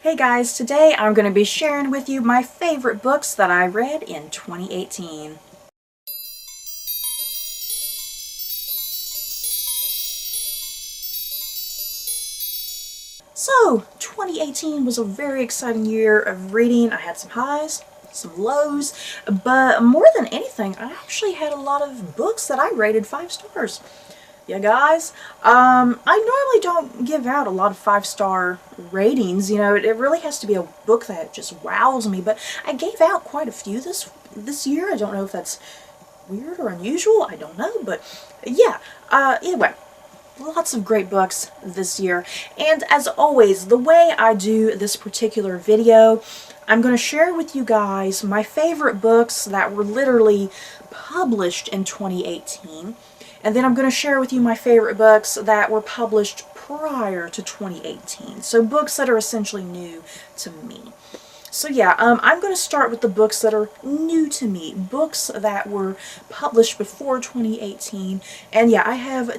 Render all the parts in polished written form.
Hey guys, today I'm going to be sharing with you my favorite books that I read in 2018. So, 2018 was a very exciting year of reading. I had some highs, some lows, but more than anything, I actually had a lot of books that I rated 5 stars. Yeah, guys, I normally don't give out a lot of 5-star ratings. You know, it really has to be a book that just wows me, but I gave out quite a few this year. I don't know if that's weird or unusual. I don't know, but yeah, anyway. Lots of great books this year, and as always, the way I do this particular video, I'm going to share with you guys my favorite books that were literally published in 2018, and then I'm going to share with you my favorite books that were published prior to 2018, so books that are essentially new to me. So yeah, I'm going to start with the books that are new to me, books that were published before 2018, and yeah, I have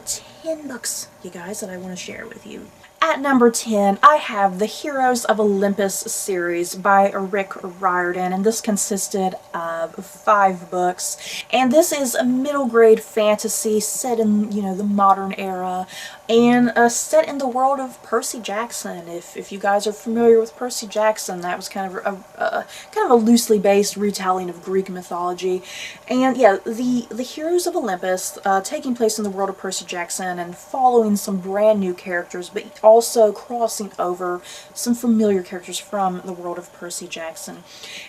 10 books, you guys, that I want to share with you. At number 10, I have the Heroes of Olympus series by Rick Riordan, and this consisted of 5 books, and this is a middle grade fantasy set in, you know, the modern era, and set in the world of Percy Jackson. If you guys are familiar with Percy Jackson, that was kind of a loosely based retelling of Greek mythology, and yeah, the Heroes of Olympus, taking place in the world of Percy Jackson and following some brand new characters, but also crossing over some familiar characters from the world of Percy Jackson.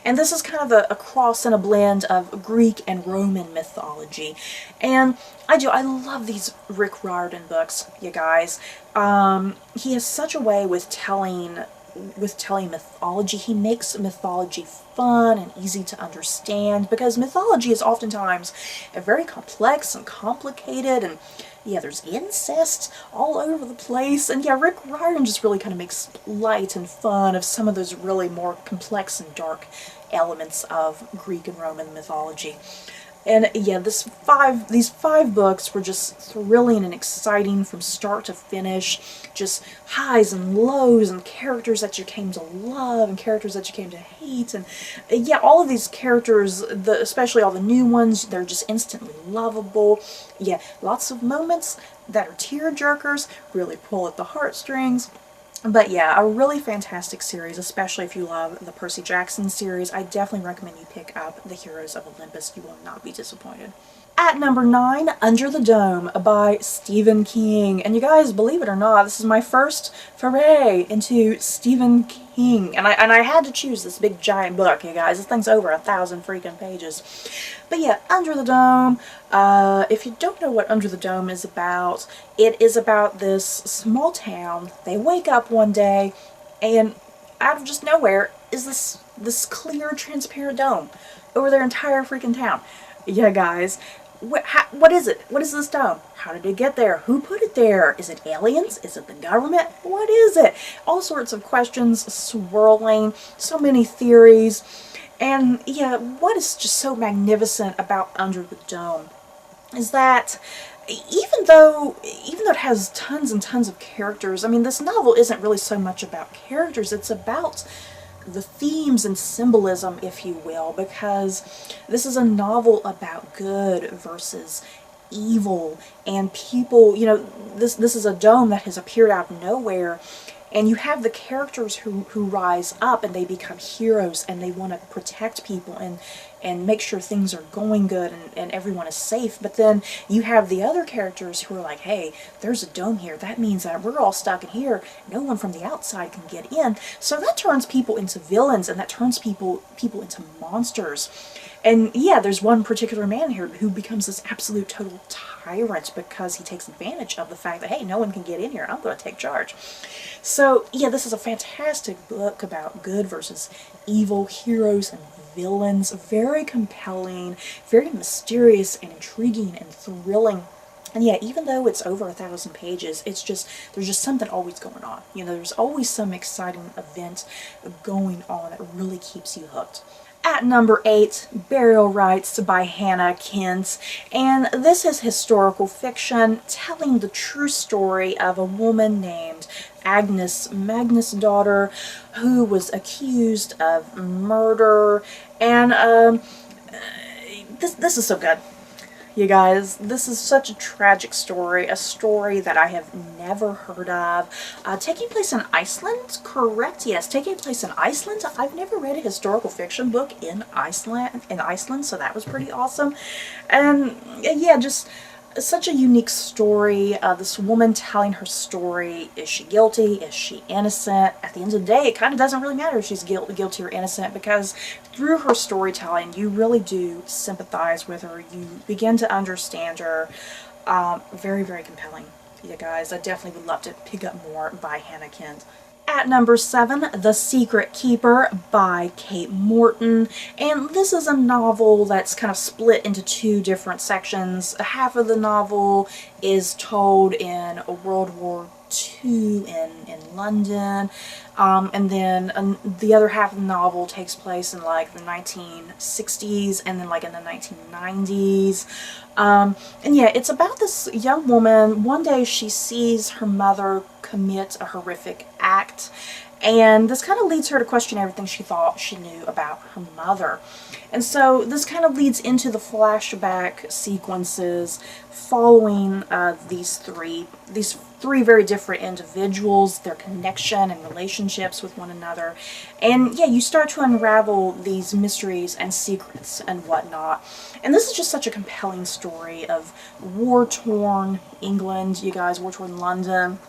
And this is kind of a cross and a blend of Greek and Roman mythology. And I love these Rick Riordan books, you guys. He has such a way with telling mythology. He makes mythology fun and easy to understand, because mythology is oftentimes very complex and complicated, and yeah, there's incest all over the place, and yeah, Rick Riordan just really kind of makes light and fun of some of those really more complex and dark elements of Greek and Roman mythology. And yeah, these five books were just thrilling and exciting from start to finish. Just highs and lows, and characters that you came to love and characters that you came to hate. And yeah, all of these characters, especially all the new ones, they're just instantly lovable. Yeah, lots of moments that are tear-jerkers, really pull at the heartstrings. But yeah, a really fantastic series, especially if you love the Percy Jackson series. I definitely recommend you pick up the Heroes of Olympus. You will not be disappointed. At number 9, Under the Dome by Stephen King. And you guys, believe it or not, this is my first foray into Stephen King. And I had to choose this big giant book, you guys. This thing's over 1,000 freaking pages. But yeah, Under the Dome, if you don't know what Under the Dome is about, it is about this small town. They wake up one day, and out of just nowhere is this clear, transparent dome over their entire freaking town. Yeah, guys. What is it? What is this dome? How did it get there? Who put it there? Is it aliens? Is it the government? What is it? All sorts of questions swirling, so many theories. And yeah, what is just so magnificent about Under the Dome is that even though it has tons and tons of characters, I mean, this novel isn't really so much about characters, it's about the themes and symbolism, if you will, because this is a novel about good versus evil, and people, you know, this is a dome that has appeared out of nowhere, and you have the characters who rise up and they become heroes, and they want to protect people and make sure things are going good and everyone is safe. But then you have the other characters who are like, hey, there's a dome here. That means that we're all stuck in here. No one from the outside can get in. So that turns people into villains, and that turns people into monsters. And yeah, there's one particular man here who becomes this absolute total tyrant because he takes advantage of the fact that, hey, no one can get in here. I'm going to take charge. So yeah, this is a fantastic book about good versus evil, heroes and villains. Very compelling, very mysterious and intriguing and thrilling. And yeah, even though it's over 1,000 pages, there's just something always going on. You know, there's always some exciting event going on that really keeps you hooked. At number 8, Burial Rites by Hannah Kent, and this is historical fiction telling the true story of a woman named Agnes, Magnus' daughter, who was accused of murder, and this is so good. You guys, this is such a tragic story, a story that I have never heard of. Taking place in Iceland, correct? Yes, taking place in Iceland. I've never read a historical fiction book in Iceland, so that was pretty awesome. And yeah, just such a unique story. This woman telling her story. Is she guilty? Is she innocent? At the end of the day, it kind of doesn't really matter if she's guilty or innocent, because through her storytelling, you really do sympathize with her. You begin to understand her. Very, very compelling. You guys, I definitely would love to pick up more by Hannah Kent. At number 7, The Secret Keeper by Kate Morton, and this is a novel that's kind of split into 2 different sections. Half of the novel is told in World War II in London, and then the other half of the novel takes place in like the 1960s and then like in the 1990s. And yeah, it's about this young woman. One day she sees her mother commit a horrific act, and this kind of leads her to question everything she thought she knew about her mother. And so this kind of leads into the flashback sequences following these three very different individuals, their connection and relationships with one another. And yeah, you start to unravel these mysteries and secrets and whatnot. And this is just such a compelling story of war-torn England, you guys, war-torn London.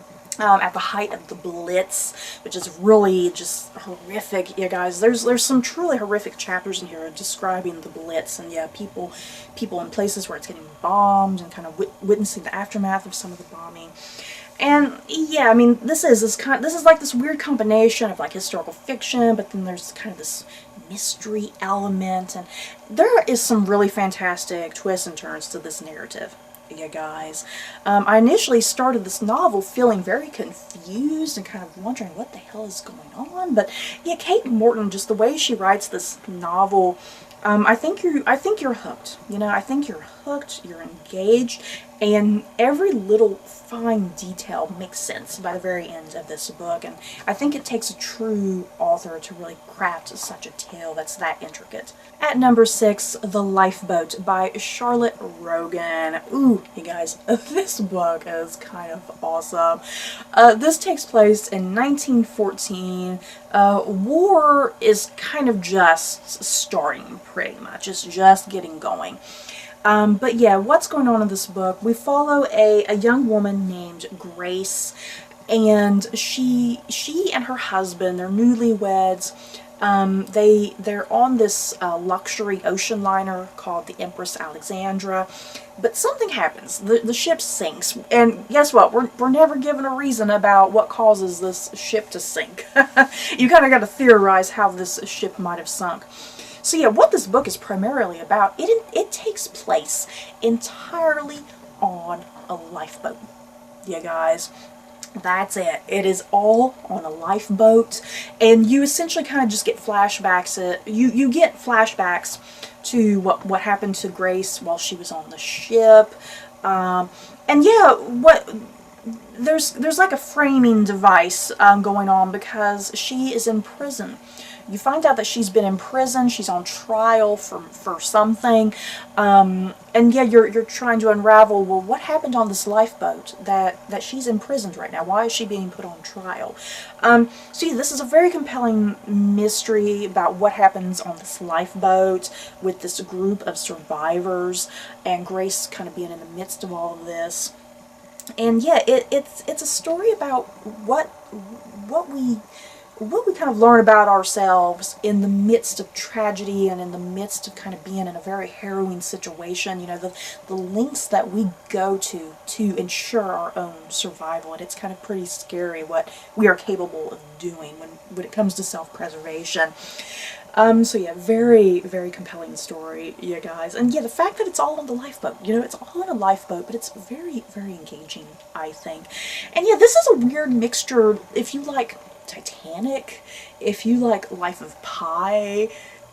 At the height of the Blitz, which is really just horrific, you guys. There's some truly horrific chapters in here describing the Blitz, and yeah, people in places where it's getting bombed and kind of witnessing the aftermath of some of the bombing. And yeah, I mean, this is like this weird combination of like historical fiction, but then there's kind of this mystery element, and there is some really fantastic twists and turns to this narrative. You guys. I initially started this novel feeling very confused and kind of wondering what the hell is going on, but yeah, Kate Morton, just the way she writes this novel, I think you're hooked. You know, I think you're hooked, you're engaged, and every little fine detail makes sense by the very end of this book, and I think it takes a true author to really craft such a tale that's that intricate. At number 6, The Lifeboat by Charlotte Rogan. Ooh, you guys, this book is kind of awesome. This takes place in 1914. War is kind of just starting, pretty much. It's just getting going. But yeah, what's going on in this book? We follow a young woman named Grace, and she and her husband, they're newlyweds. They're on this luxury ocean liner called the Empress Alexandra, but something happens. The ship sinks, and guess what? We're never given a reason about what causes this ship to sink. You kind of got to theorize how this ship might have sunk. So yeah, what this book is primarily about, it takes place entirely on a lifeboat. Yeah, guys. That's it. It is all on a lifeboat, and you essentially kind of just get flashbacks. You get flashbacks to what happened to Grace while she was on the ship, and yeah, there's like a framing device going on because she is in prison. You find out that she's been in prison, she's on trial for something, and yeah, you're trying to unravel, well, what happened on this lifeboat that she's imprisoned right now? Why is she being put on trial? So yeah, this is a very compelling mystery about what happens on this lifeboat with this group of survivors, and Grace kind of being in the midst of all of this. And yeah, it's a story about what we kind of learn about ourselves in the midst of tragedy and in the midst of kind of being in a very harrowing situation. You know, the lengths that we go to ensure our own survival, and it's kind of pretty scary what we are capable of doing when it comes to self-preservation. So yeah, very, very compelling story, you guys. And yeah, the fact that it's all on the lifeboat, you know, it's all on a lifeboat, but it's very, very engaging, I think. And yeah, this is a weird mixture. If you like Titanic, if you like Life of Pi,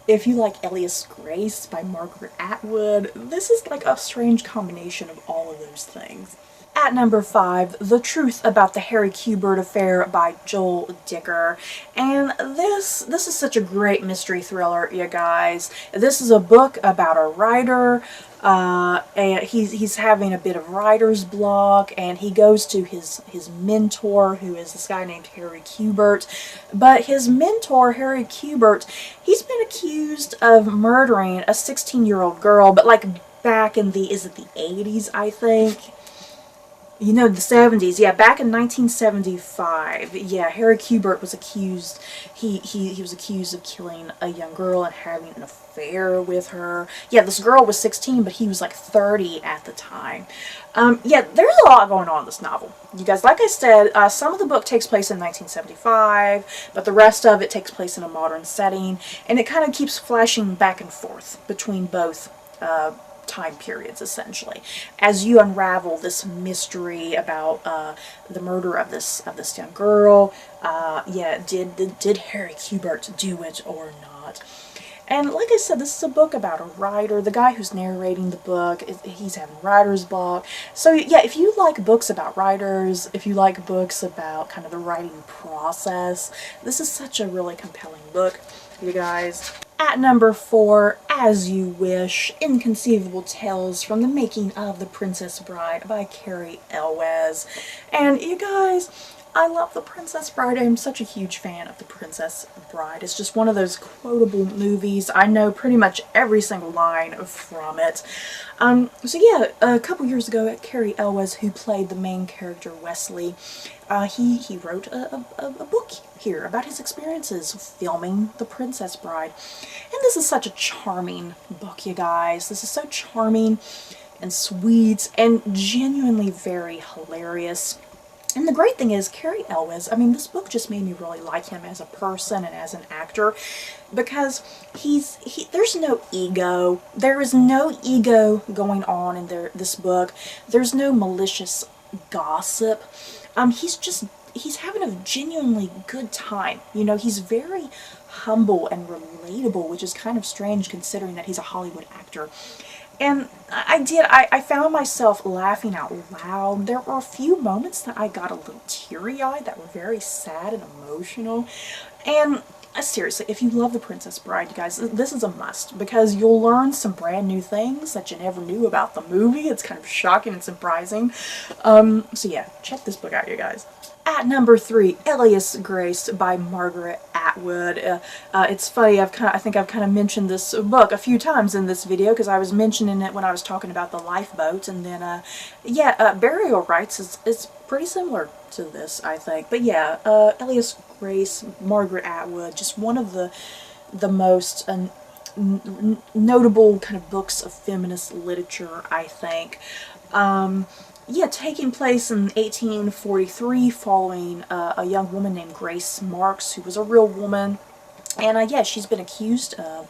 If you like Elias Grace by Margaret Atwood, this is like a strange combination of all of those things. At number 5, The Truth About the Harry Cubert Affair by Joel Dicker. And this is such a great mystery thriller, you guys. This is a book about a writer, and he's having a bit of writer's block, and he goes to his mentor, who is this guy named Harry Cubert. But his mentor, Harry Cubert, he's been accused of murdering a 16-year-old girl, but like back in the, is it the 80s, I think? You know, the 70s. Yeah, back in 1975. Yeah, Harry Cubert was accused, he was accused of killing a young girl and having an affair with her. Yeah, this girl was 16, but he was like 30 at the time. Yeah, there's a lot going on in this novel. You guys, like I said, some of the book takes place in 1975, but the rest of it takes place in a modern setting, and it kind of keeps flashing back and forth between both time periods, essentially, as you unravel this mystery about the murder of this young girl. Yeah, did Harry Cubert do it or not? And like I said, this is a book about a writer. The guy who's narrating the book, he's having writer's block. So yeah, if you like books about writers, if you like books about kind of the writing process, this is such a really compelling book, you guys. At number 4, As You Wish, Inconceivable Tales from the Making of the Princess Bride by Carrie Elwes. And you guys, I love The Princess Bride. I'm such a huge fan of The Princess Bride. It's just one of those quotable movies. I know pretty much every single line from it. So yeah, a couple years ago, Carrie Elwes, who played the main character Wesley, he wrote a book here about his experiences filming The Princess Bride. And this is such a charming book, you guys. This is so charming and sweet and genuinely very hilarious. And the great thing is, Carrie Elwes, I mean, this book just made me really like him as a person and as an actor, because there's no ego. There is no ego going on in this book. There's no malicious gossip. He's having a genuinely good time. You know, he's very humble and relatable, which is kind of strange considering that he's a Hollywood actor. And I found myself laughing out loud. There were a few moments that I got a little teary-eyed that were very sad and emotional. And seriously, if you love The Princess Bride, you guys, this is a must, because you'll learn some brand new things that you never knew about the movie. It's kind of shocking and surprising. So yeah, check this book out, you guys. At number 3, Elias Grace by Margaret Atwood. It's funny, I think I've kind of mentioned this book a few times in this video, because I was mentioning it when I was talking about the Lifeboat, and then, yeah, Burial Rites is pretty similar to this, I think. But yeah, Elias Grace, Margaret Atwood, just one of the most notable kind of books of feminist literature, I think. Yeah, taking place in 1843, following a young woman named Grace Marks, who was a real woman. And yeah, she's been accused of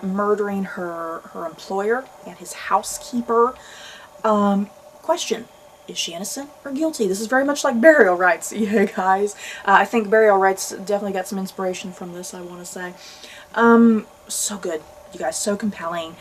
murdering her employer and his housekeeper. Question: is she innocent or guilty? This is very much like Burial Rites, yeah, guys. I think Burial Rites definitely got some inspiration from this, I want to say. So good, you guys, so compelling.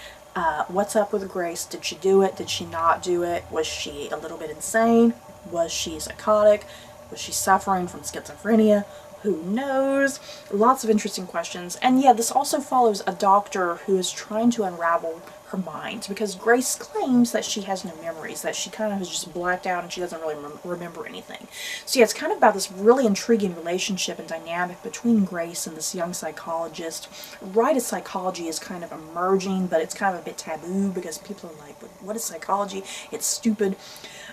What's up with Grace? Did she do it? Did she not do it? Was she a little bit insane? Was she psychotic? Was she suffering from schizophrenia? Who knows? Lots of interesting questions. And yeah, this also follows a doctor who is trying to unravel her mind, because Grace claims that she has no memories, that she kind of has just blacked out and she doesn't really remember anything. So yeah, it's kind of about this really intriguing relationship and dynamic between Grace and this young psychologist. Rites psychology is kind of emerging, but it's kind of a bit taboo because people are like, what is psychology? It's stupid.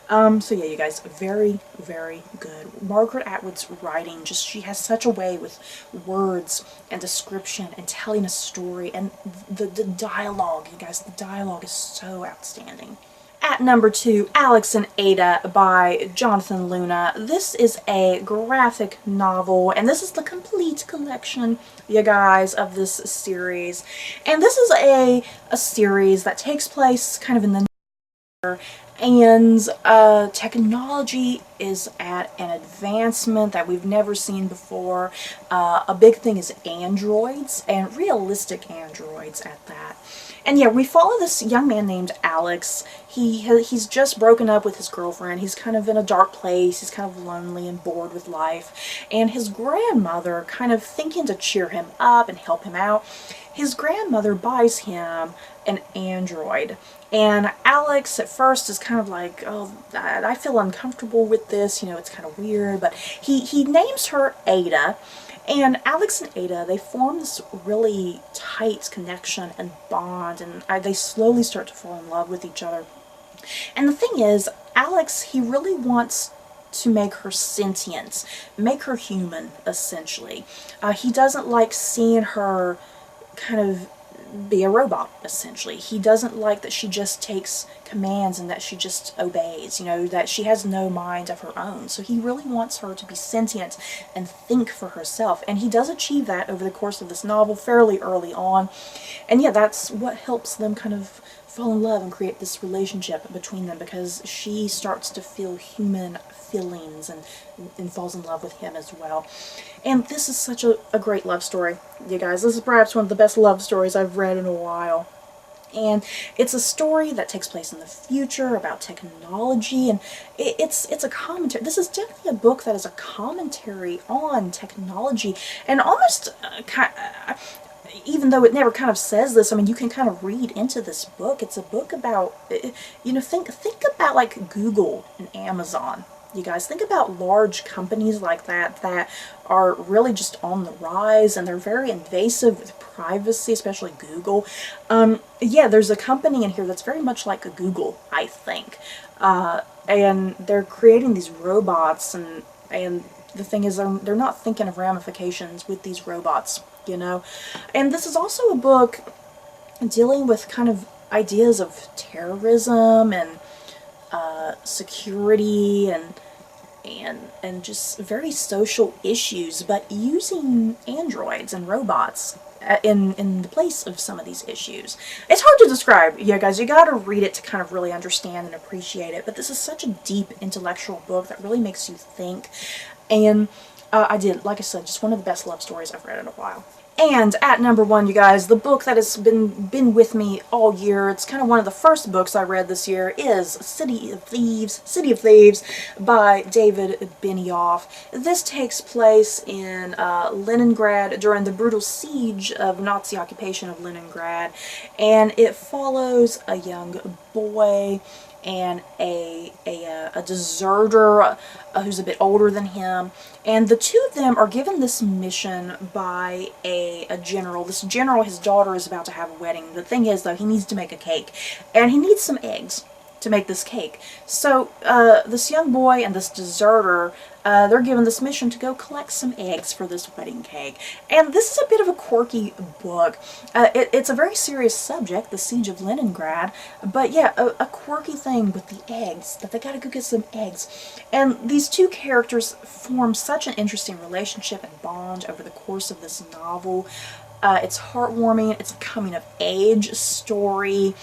So yeah, you guys, very, very good. Margaret Atwood's writing, she has such a way with words and description and telling a story, and the dialogue, you guys, the dialogue is so outstanding. At number 2, Alex and Ada by Jonathan Luna. This is a graphic novel, and this is the complete collection, you guys, of this series. And this is a series that takes place kind of in the And technology is at an advancement that we've never seen before. A big thing is androids, and realistic androids at that. And yeah, we follow this young man named Alex. He's just broken up with his girlfriend. He's kind of in a dark place. He's kind of lonely and bored with life. And his grandmother, kind of thinking to cheer him up and help him out, his grandmother buys him an android. And Alex at first is kind of like, oh, I feel uncomfortable with this, you know, it's kind of weird, but he names her Ada. And Alex and Ada, they form this really tight connection and bond, and they slowly start to fall in love with each other. And the thing is, Alex, he really wants to make her sentient, make her human, essentially. He doesn't like seeing her kind of be a robot, essentially. He doesn't like that she just takes commands and that she just obeys, you know, that she has no mind of her own. So he really wants her to be sentient and think for herself. And he does achieve that over the course of this novel fairly early on. And yeah, that's what helps them kind of fall in love and create this relationship between them, because she starts to feel human feelings and falls in love with him as well. And this is such a great love story, you guys. This is perhaps one of the best love stories I've read in a while. And it's a story that takes place in the future about technology, and it's a commentary. This is definitely a book that is a commentary on technology, and almost even though it never kind of says this, I mean, you can kind of read into this book. It's a book about, you know, think about like Google and Amazon. You guys, think about large companies like that that are really just on the rise, and they're very invasive with privacy, especially Google. Yeah, there's a company in here that's very much like a Google, I think. And they're creating these robots, and the thing is, they're not thinking of ramifications with these robots, you know. And this is also a book dealing with kind of ideas of terrorism and security and just very social issues, but using androids and robots in the place of some of these issues. It's hard to describe, yeah, guys. You gotta read it to kind of really understand and appreciate it, but this is such a deep intellectual book that really makes you think. And like I said, just one of the best love stories I've read in a while. And at number one, you guys, the book that has been with me all year, it's kind of one of the first books I read this year, is City of Thieves by David Benioff. This takes place in Leningrad during the brutal siege of Nazi occupation of Leningrad, and it follows a young boy and a deserter who's a bit older than him, and the two of them are given this mission by a general. This general, his daughter is about to have a wedding. The thing is, though, he needs to make a cake, and he needs some eggs to make this cake. So this young boy and this deserter, they're given this mission to go collect some eggs for this wedding cake. And this is a bit of a quirky book. It's a very serious subject, the siege of Leningrad, but yeah, a quirky thing with the eggs, that they gotta go get some eggs. And these two characters form such an interesting relationship and bond over the course of this novel. It's heartwarming. It's a coming-of-age story.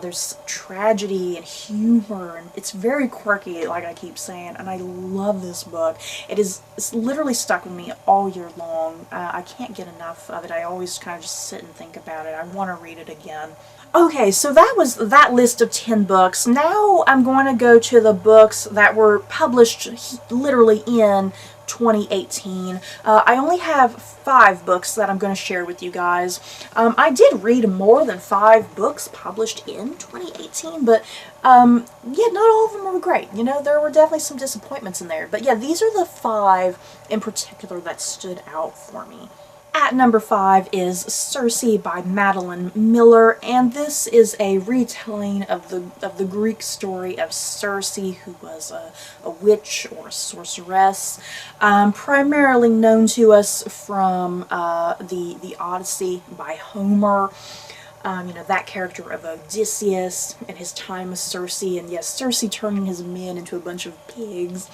There's tragedy and humor, and it's very quirky, like I keep saying, and I love this book. It's literally stuck with me all year long. I can't get enough of it. I always kind of just sit and think about it. I want to read it again. Okay, so that was that list of 10 books. Now I'm going to go to the books that were published literally in 2018. I only have 5 books that I'm going to share with you guys. I did read more than 5 books published in 2018, but yeah, not all of them were great. You know, there were definitely some disappointments in there. But yeah, these are the 5 in particular that stood out for me. At number 5 is Cersei by Madeline Miller, and this is a retelling of the Greek story of Cersei, who was a witch or a sorceress, primarily known to us from the Odyssey by Homer. You know, that character of Odysseus and his time with Cersei, and yes, Cersei turning his men into a bunch of pigs.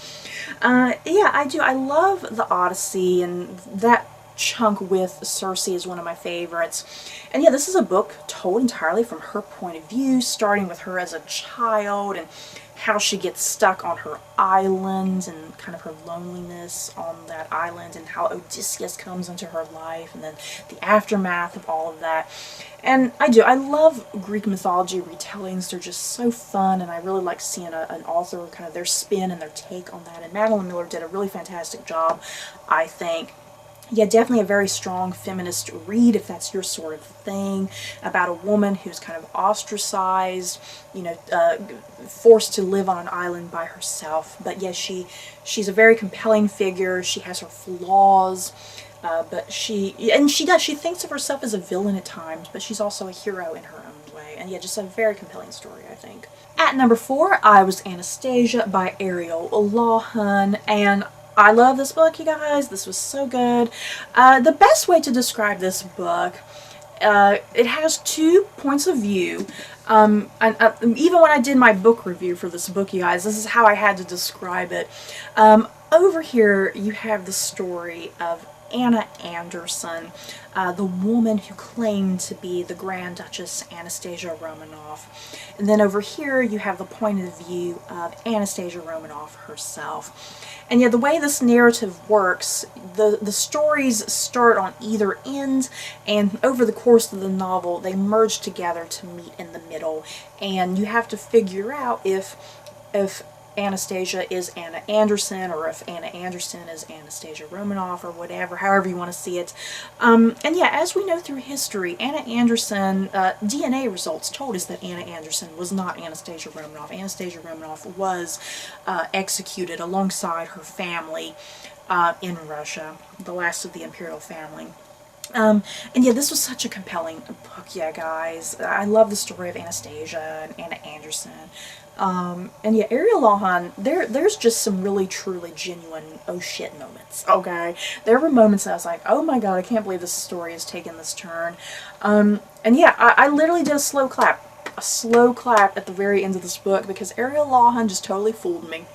Yeah, I do. I love the Odyssey, and that chunk with Cersei is one of my favorites. And yeah, this is a book told entirely from her point of view, starting with her as a child and how she gets stuck on her island and kind of her loneliness on that island, and how Odysseus comes into her life, and then the aftermath of all of that. And I love Greek mythology retellings. They're just so fun, and I really like seeing an author, kind of their spin and their take on that. And Madeline Miller did a really fantastic job, I think. Yeah, definitely a very strong feminist read, if that's your sort of thing, about a woman who's kind of ostracized, you know, forced to live on an island by herself. But yeah, she's a very compelling figure. She has her flaws, but she thinks of herself as a villain at times, but she's also a hero in her own way. And yeah, just a very compelling story, I think. At number 4, I Was Anastacia by Ariel Lawhon, and I love this book, you guys. This was so good. The best way to describe this book, it has 2 points of view. And even when I did my book review for this book, you guys, this is how I had to describe it. Over here, you have the story of Anna Anderson, the woman who claimed to be the Grand Duchess Anastacia Romanov. And then over here, you have the point of view of Anastacia Romanov herself. And yeah, the way this narrative works, the stories start on either end, and over the course of the novel, they merge together to meet in the middle. And you have to figure out if Anastacia is Anna Anderson, or if Anna Anderson is Anastacia Romanov, or whatever, however you want to see it. And yeah, as we know through history, Anna Anderson, DNA results told us that Anna Anderson was not Anastacia Romanov. Anastacia Romanov was executed alongside her family in Russia, the last of the imperial family. And yeah, this was such a compelling book, yeah, guys. I love the story of Anastacia and Anna Anderson. And yeah, Ariel Lawhon, there's just some really, truly genuine oh shit moments, okay? There were moments that I was like, oh my god, I can't believe this story has taken this turn. And yeah, I literally did a slow clap at the very end of this book, because Ariel Lawhon just totally fooled me.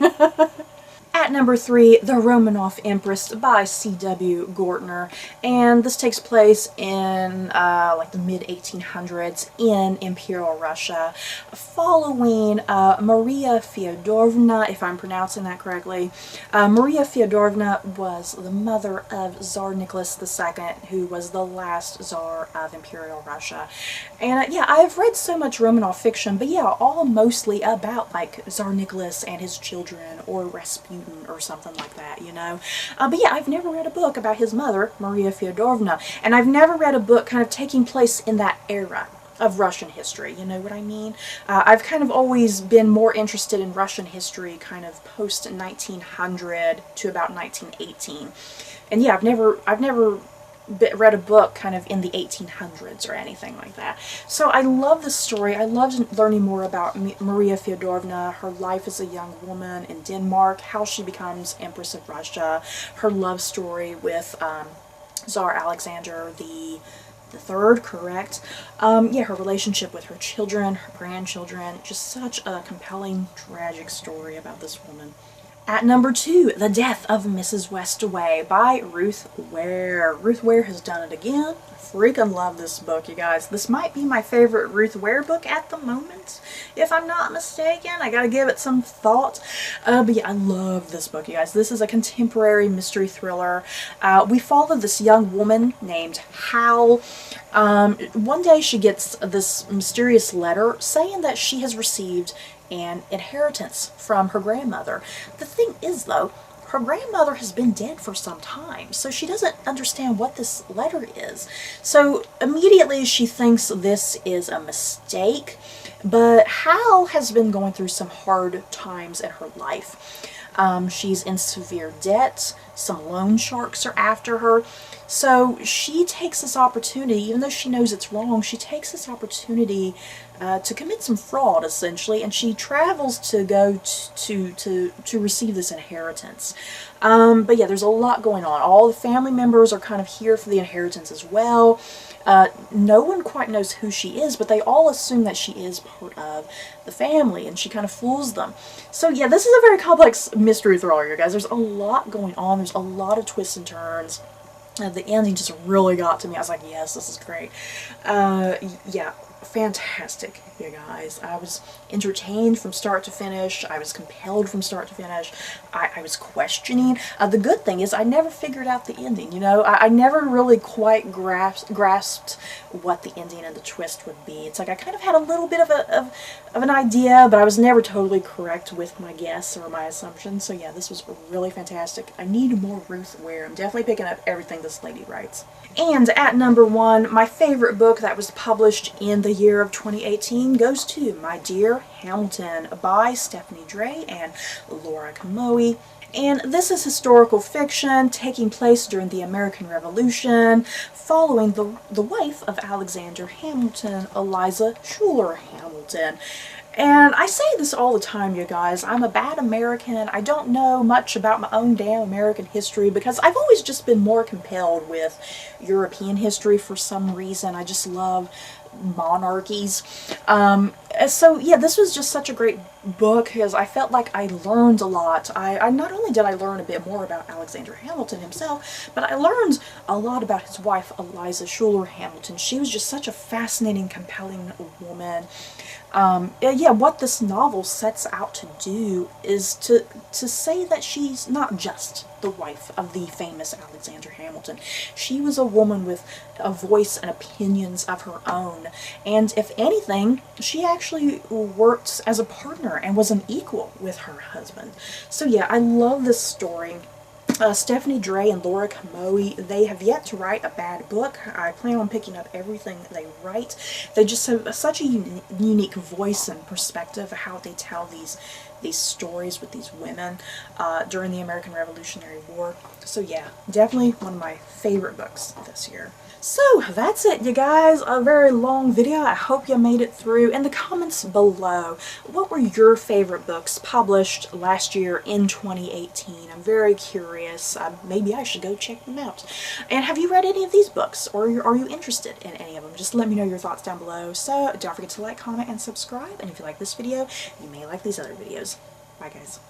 At number 3, The Romanov Empress by C.W. Gortner, and this takes place in like the mid-1800s in Imperial Russia, following Maria Feodorovna, if I'm pronouncing that correctly. Maria Feodorovna was the mother of Tsar Nicholas II, who was the last Tsar of Imperial Russia. And yeah, I've read so much Romanov fiction, but yeah, all mostly about like Tsar Nicholas and his children, or Rasputin, or something like that, you know. But yeah, I've never read a book about his mother, Maria Feodorovna, and I've never read a book kind of taking place in that era of Russian history, you know what I mean? I've kind of always been more interested in Russian history kind of post-1900 to about 1918. And yeah, I've never read a book kind of in the 1800s or anything like that. So I love this story. I loved learning more about Maria Feodorovna, her life as a young woman in Denmark, how she becomes Empress of Russia, her love story with Tsar Alexander the Third, correct? Yeah, her relationship with her children, her grandchildren, just such a compelling, tragic story about this woman. At number 2, The Death of Mrs. Westaway by Ruth Ware. Ruth Ware has done it again. I freaking love this book, you guys. This might be my favorite Ruth Ware book at the moment, if I'm not mistaken. I gotta give it some thought. But yeah, I love this book, you guys. This is a contemporary mystery thriller. We follow this young woman named Hal. One day she gets this mysterious letter saying that she has received an inheritance from her grandmother. The thing is, though, her grandmother has been dead for some time, so she doesn't understand what this letter is. So immediately she thinks this is a mistake, but Hal has been going through some hard times in her life. She's in severe debt, some loan sharks are after her, so she takes this opportunity, even though she knows it's wrong, she takes this opportunity to commit some fraud, essentially, and she travels to go to receive this inheritance. But yeah, there's a lot going on. All the family members are kind of here for the inheritance as well. No one quite knows who she is, but they all assume that she is part of the family, and she kind of fools them. So yeah, this is a very complex mystery thriller, you guys. There's a lot going on. There's a lot of twists and turns. The ending just really got to me. I was like, yes, this is great. Yeah, fantastic, you guys. I was entertained from start to finish. I was compelled from start to finish. I was questioning. The good thing is I never figured out the ending, you know. I never really quite grasped what the ending and the twist would be. It's like I kind of had a little bit of an idea, but I was never totally correct with my guess or my assumptions. So yeah, this was really fantastic. I need more Ruth Ware. I'm definitely picking up everything this lady writes. And at number 1, my favorite book that was published in the year of 2018 goes to My Dear Hampton by Stephanie Dray and Laura Kamoe. And this is historical fiction taking place during the American Revolution, following the wife of Alexander Hamilton, Eliza Schuyler Hamilton. And I say this all the time, you guys. I'm a bad American. I don't know much about my own damn American history because I've always just been more compelled with European history for some reason. I just love monarchies. So yeah, this was just such a great book because I felt like I learned a lot. I not only did I learn a bit more about Alexander Hamilton himself, but I learned a lot about his wife, Eliza Schuyler Hamilton. She was just such a fascinating, compelling woman. Yeah, what this novel sets out to do is to say that she's not just the wife of the famous Alexander Hamilton. She was a woman with a voice and opinions of her own, and if anything, she actually worked as a partner and was an equal with her husband. So yeah, I love this story. Stephanie Dray and Laura Kamoe, they have yet to write a bad book. I plan on picking up everything they write. They just have such a unique voice and perspective of how they tell these stories with these women during the American Revolutionary War. So yeah, definitely one of my favorite books this year. So that's it, you guys. A very long video. I hope you made it through. In the comments below, what were your favorite books published last year in 2018? I'm very curious. Maybe I should go check them out. And have you read any of these books, or are you interested in any of them? Just let me know your thoughts down below. So don't forget to like, comment, and subscribe. And if you like this video, you may like these other videos. Bye, guys.